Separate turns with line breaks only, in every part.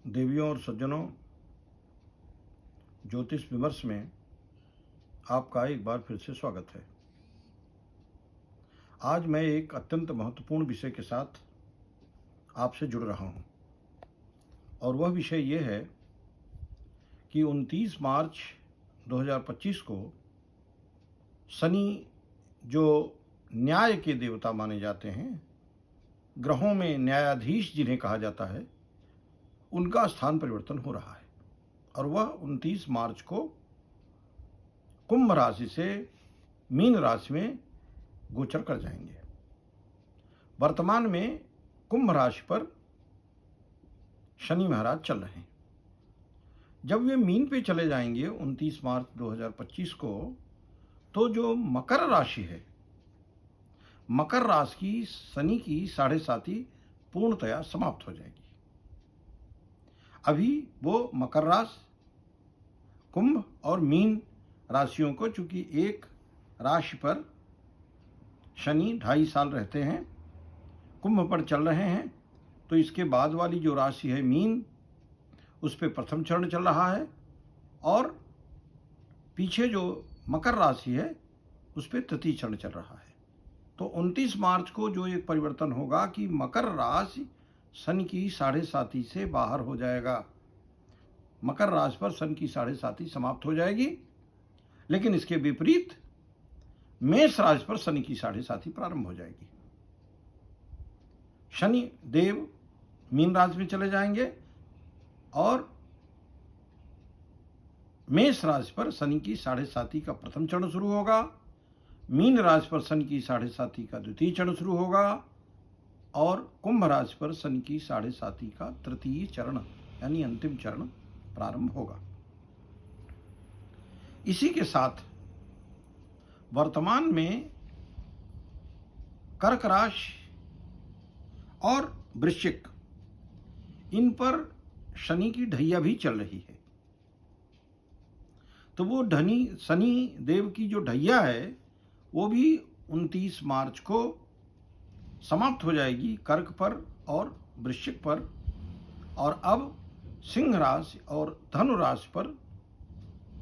देवियों और सज्जनों, ज्योतिष विमर्श में आपका एक बार फिर से स्वागत है। आज मैं एक अत्यंत महत्वपूर्ण विषय के साथ आपसे जुड़ रहा हूं और वह विषय ये है कि 29 मार्च 2025 को शनि, जो न्याय के देवता माने जाते हैं, ग्रहों में न्यायाधीश जिन्हें कहा जाता है, उनका स्थान परिवर्तन हो रहा है और वह 29 मार्च को कुंभ राशि से मीन राशि में गोचर कर जाएंगे। वर्तमान में कुंभ राशि पर शनि महाराज चल रहे हैं। जब वे मीन पे चले जाएंगे 29 मार्च 2025 को, तो जो मकर राशि है, मकर राशि की शनि की 7.5 पूर्णतया समाप्त हो जाएगी। अभी वो मकर राशि, कुंभ और मीन राशियों को, चूंकि एक राशि पर शनि 2.5 साल रहते हैं, कुंभ पर चल रहे हैं, तो इसके बाद वाली जो राशि है मीन, उस पर प्रथम चरण चल रहा है और पीछे जो मकर राशि है उस पर तृतीय चरण चल रहा है। तो 29 मार्च को जो एक परिवर्तन होगा कि मकर राशि शनि की 7.5 से बाहर हो जाएगा। मकर राशि पर शनि की 7.5 समाप्त हो जाएगी, लेकिन इसके विपरीत मेष राशि पर शनि की 7.5 प्रारंभ हो जाएगी। शनि देव मीन राशि में चले जाएंगे और मेष राशि पर शनि की 7.5 का प्रथम चरण शुरू होगा, मीन राशि पर शनि की 7.5 का द्वितीय चरण शुरू होगा और कुंभ राशि पर शनि की 7.5 का तृतीय चरण यानी अंतिम चरण प्रारंभ होगा। इसी के साथ वर्तमान में कर्क राशि और वृश्चिक, इन पर शनि की ढैया भी चल रही है। तो वो शनि देव की जो ढैया है वो भी 29 मार्च को समाप्त हो जाएगी कर्क पर और वृश्चिक पर, और अब सिंह राशि और धनु राशि पर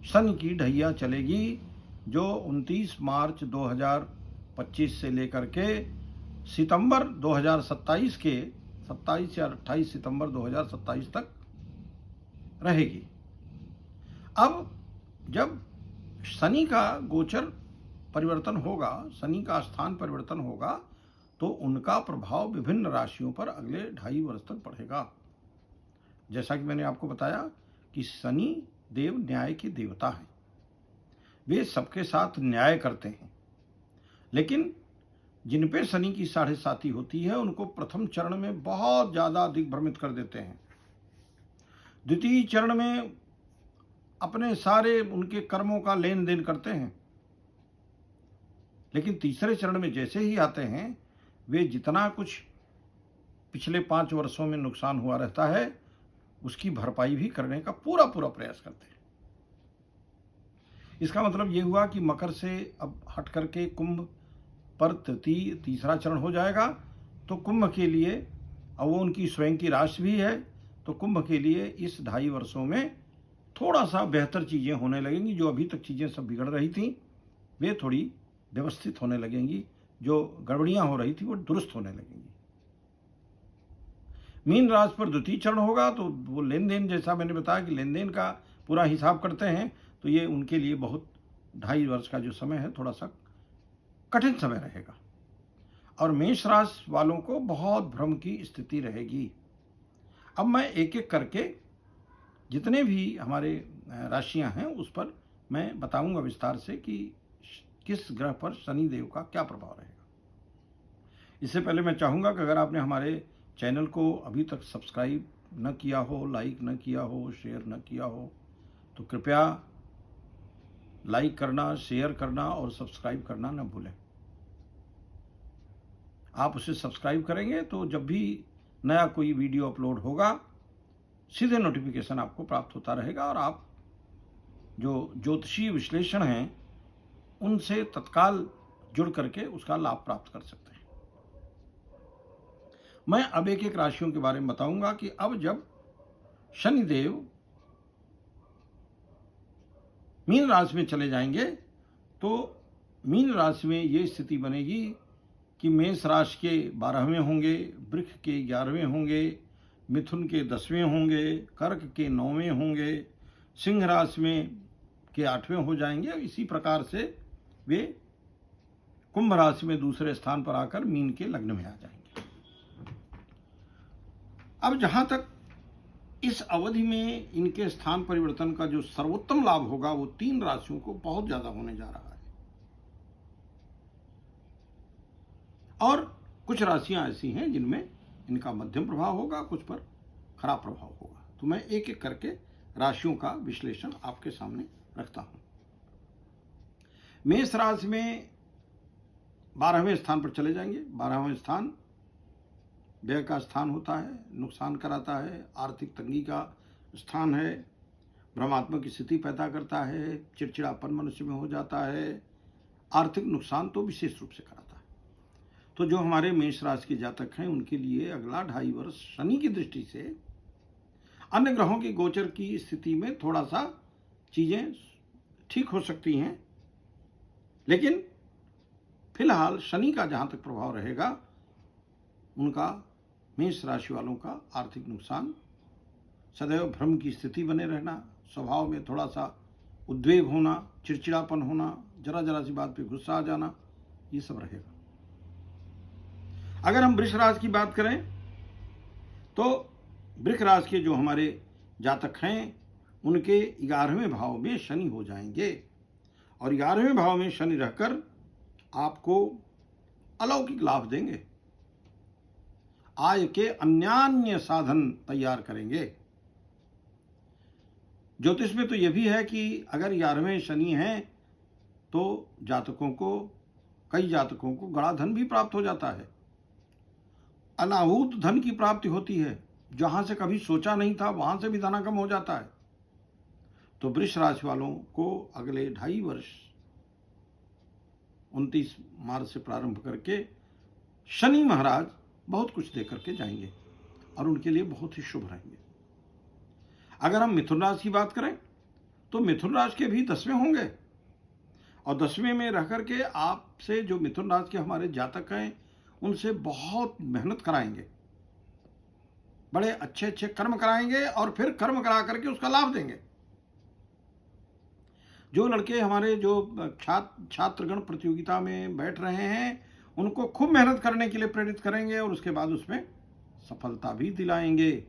शनि की ढैया चलेगी, जो 29 मार्च 2025 से लेकर के सितंबर 2027 के 27 या 28 सितंबर 2027 तक रहेगी। अब जब शनि का गोचर परिवर्तन होगा, शनि का स्थान परिवर्तन होगा, तो उनका प्रभाव विभिन्न राशियों पर अगले 2.5 वर्ष तक पड़ेगा। जैसा कि मैंने आपको बताया कि शनि देव न्याय के देवता हैं, वे सबके साथ न्याय करते हैं, लेकिन जिन पे शनि की 7.5 होती है उनको प्रथम चरण में बहुत ज़्यादा दिग्भ्रमित कर देते हैं, द्वितीय चरण में अपने सारे उनके कर्मों का लेन देन करते हैं, लेकिन तीसरे चरण में जैसे ही आते हैं, वे जितना कुछ पिछले 5 वर्षों में नुकसान हुआ रहता है उसकी भरपाई भी करने का पूरा प्रयास करते हैं। इसका मतलब ये हुआ कि मकर से अब हट करके कुंभ पर तीसरा चरण हो जाएगा। तो कुंभ के लिए, अब वो उनकी स्वयं की राशि भी है, तो कुंभ के लिए इस 2.5 वर्षों में थोड़ा सा बेहतर चीज़ें होने लगेंगी। जो अभी तक चीज़ें सब बिगड़ रही थी वे थोड़ी व्यवस्थित होने लगेंगी, जो गड़बड़ियां हो रही थी वो दुरुस्त होने लगेंगी। मीन राशि पर द्वितीय चरण होगा, तो वो लेन देन, जैसा मैंने बताया कि लेन देन का पूरा हिसाब करते हैं, तो ये उनके लिए बहुत 2.5 वर्ष का जो समय है थोड़ा सा कठिन समय रहेगा। और मेष राशि वालों को बहुत भ्रम की स्थिति रहेगी। अब मैं एक एक करके जितने भी हमारे राशियां हैं उस पर मैं बताऊंगा विस्तार से कि किस ग्रह पर शनि देव का क्या प्रभाव रहेगा। इससे पहले मैं चाहूँगा कि अगर आपने हमारे चैनल को अभी तक सब्सक्राइब न किया हो, लाइक न किया हो, शेयर न किया हो, तो कृपया लाइक करना, शेयर करना और सब्सक्राइब करना न भूलें। आप उसे सब्सक्राइब करेंगे तो जब भी नया कोई वीडियो अपलोड होगा सीधे नोटिफिकेशन आपको प्राप्त होता रहेगा और आप जो ज्योतिषीय विश्लेषण हैं उनसे तत्काल जुड़ करके उसका लाभ प्राप्त कर सकते हैं। मैं अब एक एक राशियों के बारे में बताऊंगा कि अब जब शनिदेव मीन राशि में चले जाएंगे तो मीन राशि में ये स्थिति बनेगी कि मेष राशि के 12वें होंगे, वृष के 11वें होंगे, मिथुन के 10वें होंगे, कर्क के 9वें होंगे, सिंह राशि में के 8वें हो जाएंगे। इसी प्रकार से वे कुंभ राशि में दूसरे स्थान पर आकर मीन के लग्न में आ जाएंगे। अब जहां तक इस अवधि में इनके स्थान परिवर्तन का जो सर्वोत्तम लाभ होगा वो 3 राशियों को बहुत ज्यादा होने जा रहा है। और कुछ राशियां ऐसी हैं जिनमें इनका मध्यम प्रभाव होगा, कुछ पर खराब प्रभाव होगा। तो मैं एक एक करके राशियों का विश्लेषण आपके सामने रखता हूं। मेष राशि में 12वें स्थान पर चले जाएंगे। 12वां स्थान व्यय का स्थान होता है, नुकसान कराता है, आर्थिक तंगी का स्थान है, भ्रमात्मक स्थिति पैदा करता है, चिड़चिड़ापन मनुष्य में हो जाता है, आर्थिक नुकसान तो विशेष रूप से कराता है। तो जो हमारे मेष राशि के जातक हैं उनके लिए अगला 2.5 वर्ष शनि की दृष्टि से अन्य ग्रहों की गोचर की स्थिति में थोड़ा सा चीजें ठीक हो सकती हैं, लेकिन फिलहाल शनि का जहां तक प्रभाव रहेगा उनका मेष राशि वालों का आर्थिक नुकसान, सदैव भ्रम की स्थिति बने रहना, स्वभाव में थोड़ा सा उद्वेग होना, चिड़चिड़ापन होना, जरा जरा सी बात पे गुस्सा आ जाना, ये सब रहेगा। अगर हम वृष राशि की बात करें तो वृष राशि के जो हमारे जातक हैं उनके 11वें भाव में शनि हो जाएंगे और 11वें भाव में शनि रहकर आपको अलौकिक लाभ देंगे, आय के अन्यान्य साधन तैयार करेंगे। ज्योतिष में तो यह भी है कि अगर 11वें शनि हैं तो जातकों को, कई जातकों को गड़ा धन भी प्राप्त हो जाता है, अनाहूत धन की प्राप्ति होती है, जहां से कभी सोचा नहीं था वहां से भी धनागम हो जाता है। तो वृष राशि वालों को अगले 2.5 वर्ष 29 मार्च से प्रारंभ करके शनि महाराज बहुत कुछ दे करके जाएंगे और उनके लिए बहुत ही शुभ रहेंगे। अगर हम मिथुन राशि की बात करें तो मिथुन राशि के भी 10वें होंगे और 10वें में रह करके आपसे जो मिथुन राशि के हमारे जातक हैं उनसे बहुत मेहनत कराएंगे, बड़े अच्छे अच्छे कर्म कराएंगे और फिर कर्म करा करके उसका लाभ देंगे। जो लड़के हमारे जो छात्रगण प्रतियोगिता में बैठ रहे हैं उनको खूब मेहनत करने के लिए प्रेरित करेंगे और उसके बाद उसमें सफलता भी दिलाएंगे,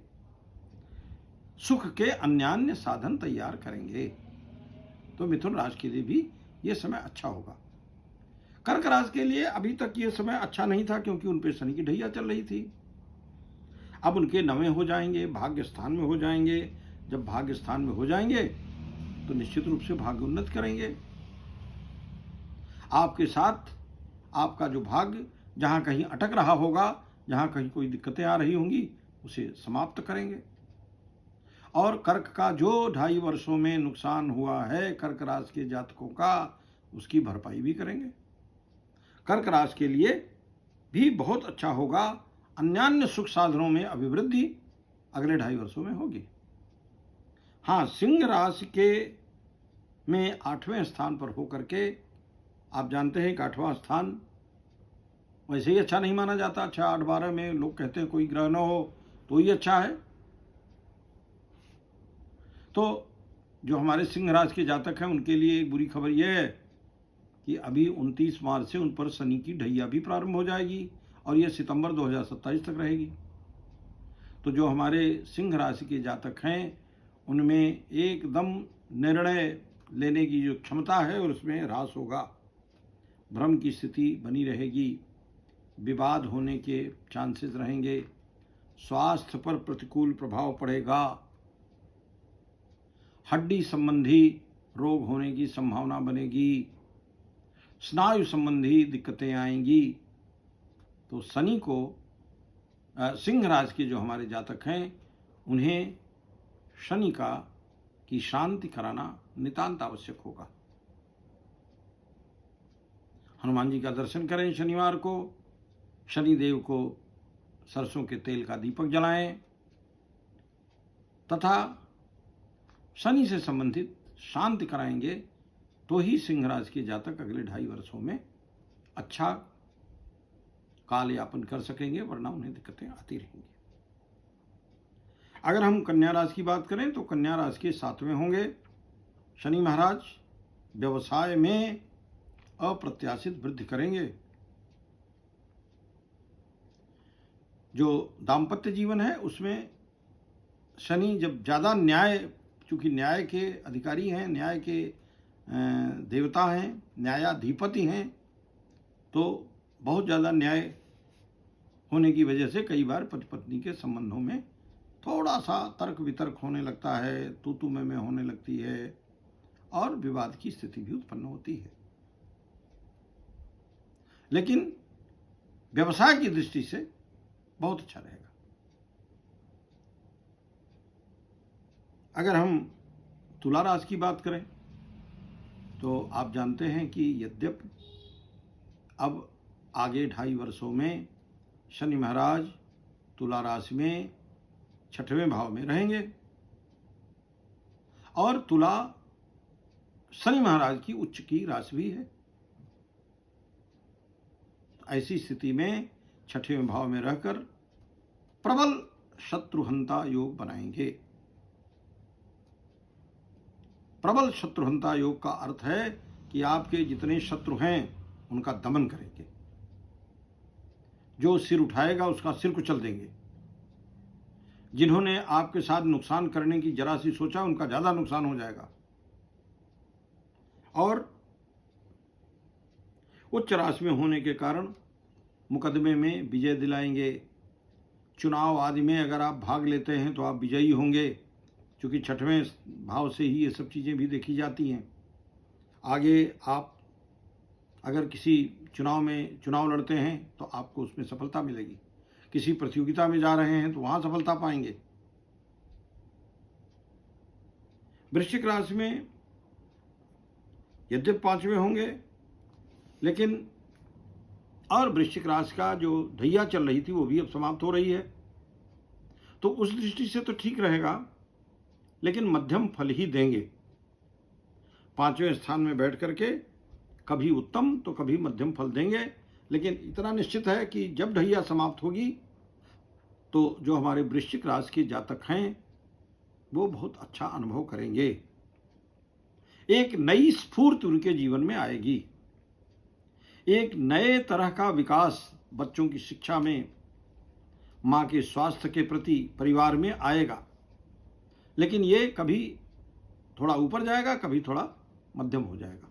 सुख के अन्यान्य साधन तैयार करेंगे। तो मिथुन राशि के लिए भी यह समय अच्छा होगा। कर्क राशि के लिए अभी तक यह समय अच्छा नहीं था क्योंकि उन पर शनि की ढैया चल रही थी। अब उनके 9वें हो जाएंगे, भाग्य स्थान में हो जाएंगे। जब भाग्य स्थान में हो जाएंगे तो निश्चित रूप से भाग्य उन्नत करेंगे। आपके साथ आपका जो भाग्य जहां कहीं अटक रहा होगा, जहां कहीं कोई दिक्कतें आ रही होंगी, उसे समाप्त करेंगे। और कर्क का जो 2.5 वर्षों में नुकसान हुआ है कर्क राशि के जातकों का, उसकी भरपाई भी करेंगे। कर्क राशि के लिए भी बहुत अच्छा होगा, अन्यान्य सुख साधनों में अभिवृद्धि अगले 2.5 वर्षों में होगी। हाँ, सिंह राशि के में 8वें स्थान पर होकर के, आप जानते हैं कि 8वां स्थान वैसे ही अच्छा नहीं माना जाता। 6, 8, 12 में लोग कहते हैं कोई ग्रह न हो तो ही अच्छा है। तो जो हमारे सिंह राशि के जातक हैं उनके लिए एक बुरी खबर यह है कि अभी 29 मार्च से उन पर शनि की ढैया भी प्रारंभ हो जाएगी और यह सितंबर 2027 तक रहेगी। तो जो हमारे सिंह राशि के जातक हैं उनमें एकदम निर्णय लेने की जो क्षमता है और उसमें ह्रास होगा, भ्रम की स्थिति बनी रहेगी, विवाद होने के चांसेस रहेंगे, स्वास्थ्य पर प्रतिकूल प्रभाव पड़ेगा, हड्डी संबंधी रोग होने की संभावना बनेगी, स्नायु संबंधी दिक्कतें आएंगी। तो शनि को सिंह राशि के जो हमारे जातक हैं उन्हें शनि की शांति कराना नितांत आवश्यक होगा। हनुमान जी का दर्शन करें शनिवार को, शनिदेव को सरसों के तेल का दीपक जलाएं, तथा शनि से संबंधित शांति कराएंगे तो ही सिंह राशि के जातक अगले 2.5 वर्षों में अच्छा काल यापन कर सकेंगे, वरना उन्हें दिक्कतें आती रहेंगी। अगर हम कन्या राशि की बात करें तो कन्या राशि के 7वें होंगे शनि महाराज। व्यवसाय में अप्रत्याशित वृद्धि करेंगे। जो दाम्पत्य जीवन है उसमें शनि जब ज़्यादा न्याय, चूँकि न्याय के अधिकारी हैं, न्याय के देवता हैं, न्यायाधिपति हैं, तो बहुत ज़्यादा न्याय होने की वजह से कई बार पति पत्नी के संबंधों में थोड़ा सा तर्क वितर्क होने लगता है, तू मैं होने लगती है और विवाद की स्थिति भी उत्पन्न होती है। लेकिन व्यवसाय की दृष्टि से बहुत अच्छा रहेगा। अगर हम तुला राशि की बात करें तो आप जानते हैं कि यद्यपि अब आगे 2.5 वर्षों में शनि महाराज तुला राशि में 6वें भाव में रहेंगे और तुला शनि महाराज की उच्च की राशि भी है। ऐसी स्थिति में 6वें भाव में रहकर प्रबल शत्रुहंता योग बनाएंगे। प्रबल शत्रुहंता योग का अर्थ है कि आपके जितने शत्रु हैं उनका दमन करेंगे। जो सिर उठाएगा उसका सिर कुचल देंगे। जिन्होंने आपके साथ नुकसान करने की जरा सी सोचा उनका ज्यादा नुकसान हो जाएगा। और उच्च राशि में होने के कारण मुकदमे में विजय दिलाएंगे। चुनाव आदि में अगर आप भाग लेते हैं तो आप विजयी होंगे, क्योंकि 6वें भाव से ही ये सब चीज़ें भी देखी जाती हैं। आगे आप अगर किसी चुनाव लड़ते हैं तो आपको उसमें सफलता मिलेगी। किसी प्रतियोगिता में जा रहे हैं तो वहाँ सफलता पाएंगे। वृश्चिक राशि में यद्यपि 5वें होंगे, लेकिन और वृश्चिक राशि का जो ढैया चल रही थी वो भी अब समाप्त हो रही है, तो उस दृष्टि से तो ठीक रहेगा, लेकिन मध्यम फल ही देंगे। 5वें स्थान में बैठ करके कभी उत्तम तो कभी मध्यम फल देंगे। लेकिन इतना निश्चित है कि जब ढैया समाप्त होगी तो जो हमारे वृश्चिक राशि के जातक हैं वो बहुत अच्छा अनुभव करेंगे। एक नई स्फूर्ति उनके जीवन में आएगी। एक नए तरह का विकास बच्चों की शिक्षा में, माँ के स्वास्थ्य के प्रति परिवार में आएगा। लेकिन ये कभी थोड़ा ऊपर जाएगा, कभी थोड़ा मध्यम हो जाएगा।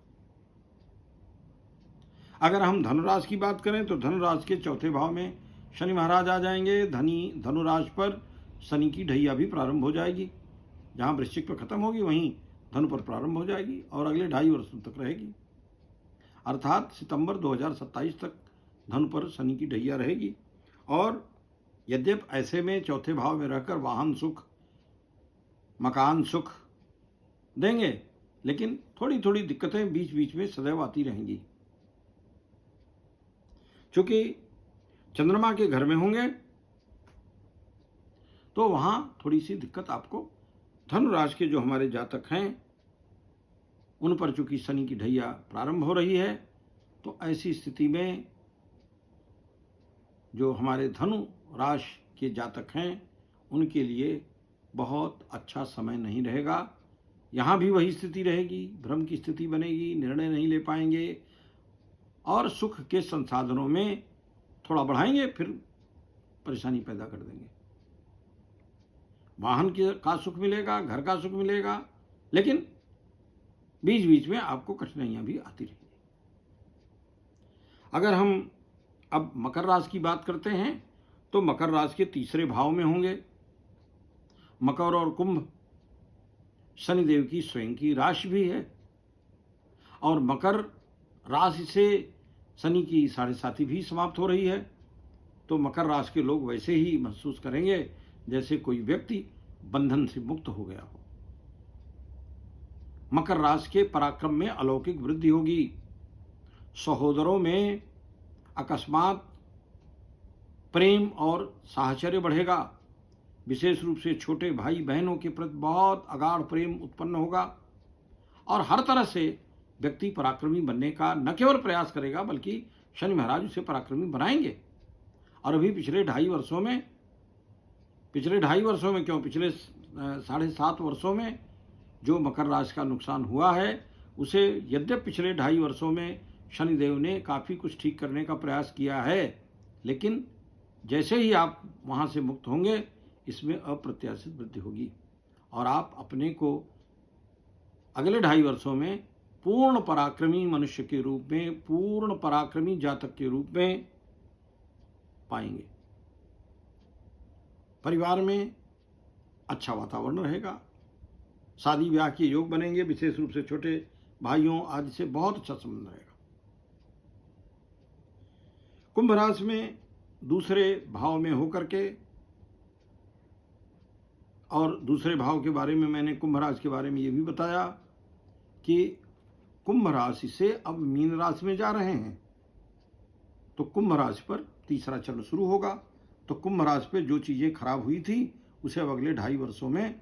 अगर हम धनुराशि की बात करें तो धनुराशि के 4थे भाव में शनि महाराज आ जाएंगे। धनुराशि पर शनि की ढैया भी प्रारंभ हो जाएगी। जहाँ वृश्चिक पर खत्म होगी वहीं धनु पर प्रारंभ हो जाएगी और अगले 2.5 वर्षों तक रहेगी। अर्थात सितंबर 2027 तक धनु पर शनि की ढैया रहेगी। और यद्यपि ऐसे में 4थे भाव में रहकर वाहन सुख, मकान सुख देंगे, लेकिन थोड़ी थोड़ी दिक्कतें बीच बीच में सदैव आती रहेंगी। चूंकि चंद्रमा के घर में होंगे तो वहां थोड़ी सी दिक्कत आपको, धनु राशि के जो हमारे जातक हैं उन पर चूंकि शनि की ढैया प्रारंभ हो रही है, तो ऐसी स्थिति में जो हमारे धनु राशि के जातक हैं उनके लिए बहुत अच्छा समय नहीं रहेगा। यहाँ भी वही स्थिति रहेगी, भ्रम की स्थिति बनेगी, निर्णय नहीं ले पाएंगे और सुख के संसाधनों में थोड़ा बढ़ाएंगे फिर परेशानी पैदा कर देंगे। वाहन का सुख मिलेगा, घर का सुख मिलेगा, लेकिन बीच बीच में आपको कठिनाइयां भी आती रहेंगी। अगर हम अब मकर राशि की बात करते हैं तो मकर राशि के 3रे भाव में होंगे। मकर और कुंभ शनिदेव की स्वयं की राशि भी है और मकर राशि से शनि की 7.5 भी समाप्त हो रही है। तो मकर राशि के लोग वैसे ही महसूस करेंगे जैसे कोई व्यक्ति बंधन से मुक्त हो गया हो। मकर राशि के पराक्रम में अलौकिक वृद्धि होगी। सहोदरों में अकस्मात प्रेम और साहचर्य बढ़ेगा। विशेष रूप से छोटे भाई बहनों के प्रति बहुत अगाध प्रेम उत्पन्न होगा और हर तरह से व्यक्ति पराक्रमी बनने का न केवल प्रयास करेगा बल्कि शनि महाराज उसे पराक्रमी बनाएंगे। और अभी पिछले ढाई वर्षों में क्यों, पिछले 7.5 वर्षों में जो मकर राशि का नुकसान हुआ है उसे यद्यप पिछले 2.5 वर्षों में शनिदेव ने काफ़ी कुछ ठीक करने का प्रयास किया है, लेकिन जैसे ही आप वहाँ से मुक्त होंगे इसमें अप्रत्याशित वृद्धि होगी और आप अपने को अगले 2.5 वर्षों में पूर्ण पराक्रमी मनुष्य के रूप में, पूर्ण पराक्रमी जातक के रूप में पाएंगे। परिवार में अच्छा वातावरण रहेगा, शादी ब्याह के योग बनेंगे, विशेष रूप से छोटे भाइयों आदि से बहुत अच्छा संबंध रहेगा। कुंभ राशि में दूसरे भाव में होकर के, और दूसरे भाव के बारे में मैंने कुंभ राशि के बारे में ये भी बताया कि कुंभ राशि से अब मीन राशि में जा रहे हैं, तो कुंभ राशि पर तीसरा चरण शुरू होगा। तो कुंभ राशि पे जो चीज़ें खराब हुई थी उसे अब अगले 2.5 वर्षों में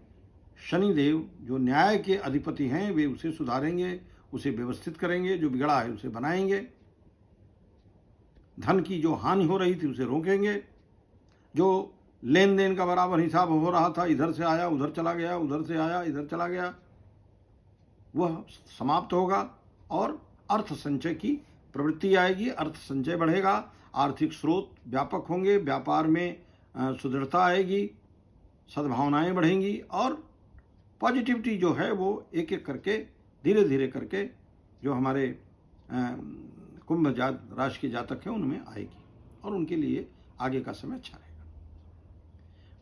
शनिदेव जो न्याय के अधिपति हैं वे उसे सुधारेंगे, उसे व्यवस्थित करेंगे, जो बिगड़ा है उसे बनाएंगे। धन की जो हानि हो रही थी उसे रोकेंगे, जो लेन देन का बराबर हिसाब हो रहा था, इधर से आया उधर चला गया, उधर से आया इधर चला गया, वह समाप्त होगा और अर्थ संचय की प्रवृत्ति आएगी, अर्थ संचय बढ़ेगा, आर्थिक स्रोत व्यापक होंगे, व्यापार में सुदृढ़ता आएगी, सद्भावनाएं बढ़ेंगी और पॉजिटिविटी जो है वो एक एक करके धीरे धीरे करके जो हमारे कुंभ राशि के जातक हैं उनमें आएगी और उनके लिए आगे का समय अच्छा रहेगा।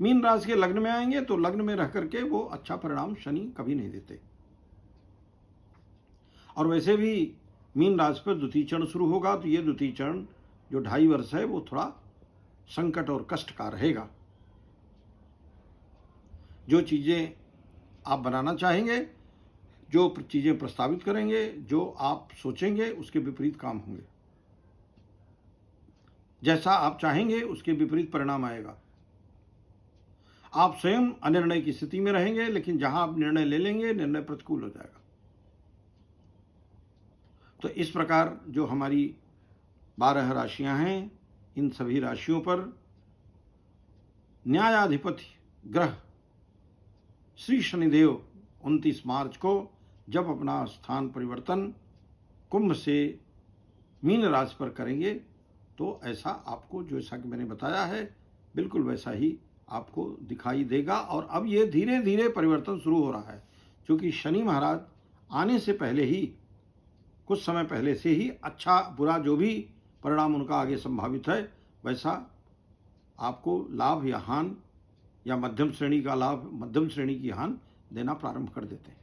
मीन राशि के लग्न में आएंगे तो लग्न में रह करके वो अच्छा परिणाम शनि कभी नहीं देते। और वैसे भी मीन राशि पर द्वितीय चरण शुरू होगा, तो ये द्वितीय चरण जो 2.5 वर्ष है वो थोड़ा संकट और कष्ट का रहेगा। जो चीज़ें आप बनाना चाहेंगे, जो चीज़ें प्रस्तावित करेंगे, जो आप सोचेंगे उसके विपरीत काम होंगे, जैसा आप चाहेंगे उसके विपरीत परिणाम आएगा। आप स्वयं अनिर्णय की स्थिति में रहेंगे, लेकिन जहां आप निर्णय ले लेंगे निर्णय प्रतिकूल हो जाएगा। तो इस प्रकार जो हमारी 12 राशियां हैं, इन सभी राशियों पर न्यायाधिपति ग्रह श्री शनिदेव 29 मार्च को जब अपना स्थान परिवर्तन कुंभ से मीन राशि पर करेंगे तो ऐसा आपको, जैसा कि मैंने बताया है, बिल्कुल वैसा ही आपको दिखाई देगा। और अब ये धीरे धीरे परिवर्तन शुरू हो रहा है, क्योंकि शनि महाराज आने से पहले ही, कुछ समय पहले से ही अच्छा बुरा जो भी परिणाम उनका आगे संभावित है वैसा आपको लाभ या हान या मध्यम श्रेणी का लाभ, मध्यम श्रेणी की हान देना प्रारंभ कर देते हैं।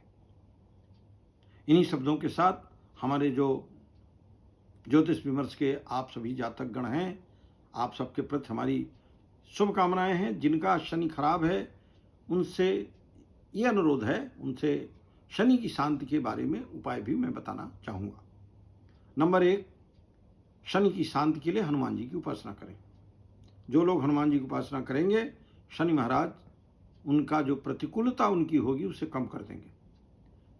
इन्हीं शब्दों के साथ हमारे जो ज्योतिष विमर्श के आप सभी जातक गण हैं, आप सबके प्रति हमारी शुभकामनाएं हैं। जिनका शनि खराब है उनसे ये अनुरोध है, उनसे शनि की शांति के बारे में उपाय भी मैं बताना चाहूँगा। नंबर 1, शनि की शांति के लिए हनुमान जी की उपासना करें। जो लोग हनुमान जी की उपासना करेंगे, शनि महाराज उनका जो प्रतिकूलता उनकी होगी उसे कम कर देंगे।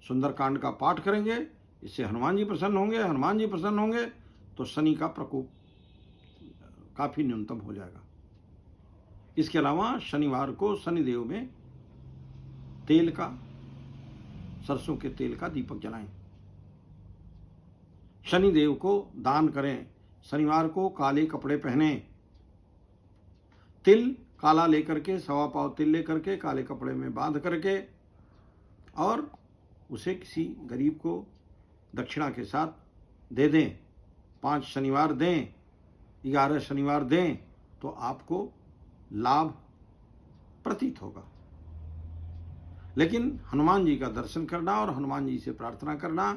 सुंदरकांड का पाठ करेंगे, इससे हनुमान जी प्रसन्न होंगे। हनुमान जी प्रसन्न होंगे तो शनि का प्रकोप काफ़ी न्यूनतम हो जाएगा। इसके अलावा शनिवार को शनिदेव में तेल का, सरसों के तेल का दीपक जलाएं। शनिदेव को दान करें। शनिवार को काले कपड़े पहने, तिल काला लेकर के, 1.25 पाव तिल लेकर के काले कपड़े में बांध करके और उसे किसी गरीब को दक्षिणा के साथ दे दें। 5 शनिवार दें, 11 शनिवार दें तो आपको लाभ प्रतीत होगा। लेकिन हनुमान जी का दर्शन करना और हनुमान जी से प्रार्थना करना,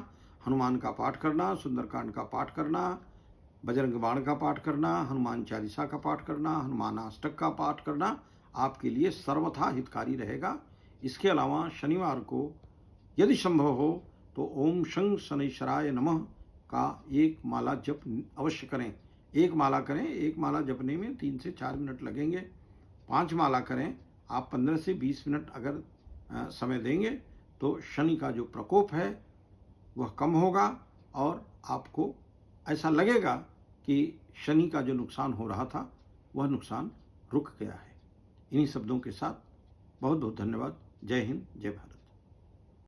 हनुमान का पाठ करना, सुंदरकांड का पाठ करना, बजरंग बाण का पाठ करना, हनुमान चालीसा का पाठ करना, हनुमान अष्टक का पाठ करना आपके लिए सर्वथा हितकारी रहेगा। इसके अलावा शनिवार को यदि संभव हो तो ओम शं शनैश्वराय नमः का एक माला जप अवश्य करें। एक माला करें, एक माला जपने में 3 से 4 मिनट लगेंगे। 5 माला करें आप 15 से 20 मिनट अगर समय देंगे तो शनि का जो प्रकोप है वह कम होगा और आपको ऐसा लगेगा कि शनि का जो नुकसान हो रहा था वह नुकसान रुक गया है। इन्हीं शब्दों के साथ बहुत बहुत धन्यवाद। जय हिंद, जय भारत।